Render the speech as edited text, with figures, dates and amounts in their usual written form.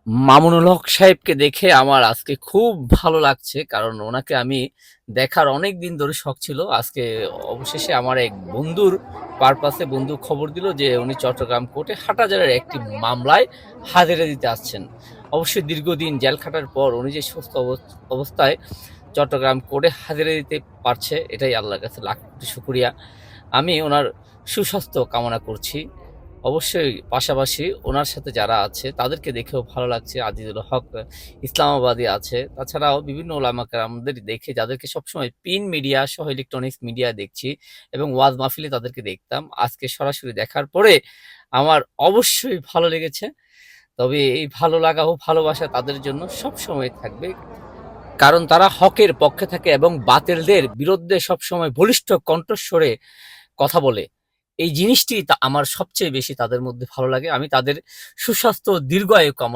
মামুনুল হক সাহেবকে দেখে আমার আজকে খুব ভালো লাগছে। কারণ ওনাকে আমি দেখার অনেকদিন ধরে শখ ছিল। আজকে অবশেষে আমার এক বন্ধুর পারপাসে বন্ধু খবর দিল যে উনি চট্টগ্রাম কোর্টে হাটহাজারের একটি মামলায় হাজিরা দিতে আসছেন। অবশ্যই দীর্ঘদিন জেল খাটার পর উনি যে সুস্থ অবস্থায় চট্টগ্রাম কোর্টে হাজিরা দিতে পারছে, এটাই আল্লাহর কাছে লাখ কোটি শুকরিয়া। আমি ওনার সুস্বাস্থ্য কামনা করছি। অবশ্যই পাশাপাশি ওনার সাথে যারা আছে তাদেরকে দেখেও ভালো লাগছে। আজিজুল হক ইসলামাবাদী আছে। তাছাড়াও বিভিন্ন ওলামা কেরামদের দেখে যাদেরকে সবসময় প্রিন্ট মিডিয়া সহ ইলেকট্রনিক্স মিডিয়া দেখছি এবং ওয়াজ মাহফিলে তাদেরকে দেখতাম। আজকে সরাসরি দেখার পরে আমার অবশ্যই ভালো লেগেছে। তবে এই ভালো লাগা ও ভালোবাসা তাদের জন্য সবসময় থাকবে। কারণ তারা হকের পক্ষে থাকে এবং বাতিলদের বিরুদ্ধে সবসময় বলিষ্ঠ কণ্ঠস্বরে কথা বলে। এই জিনিসটি আমার সবচেয়ে বেশি তাদের মধ্যে ভালো লাগে। আমি তাদের সুস্বাস্থ্য ও দীর্ঘায়ু কামনা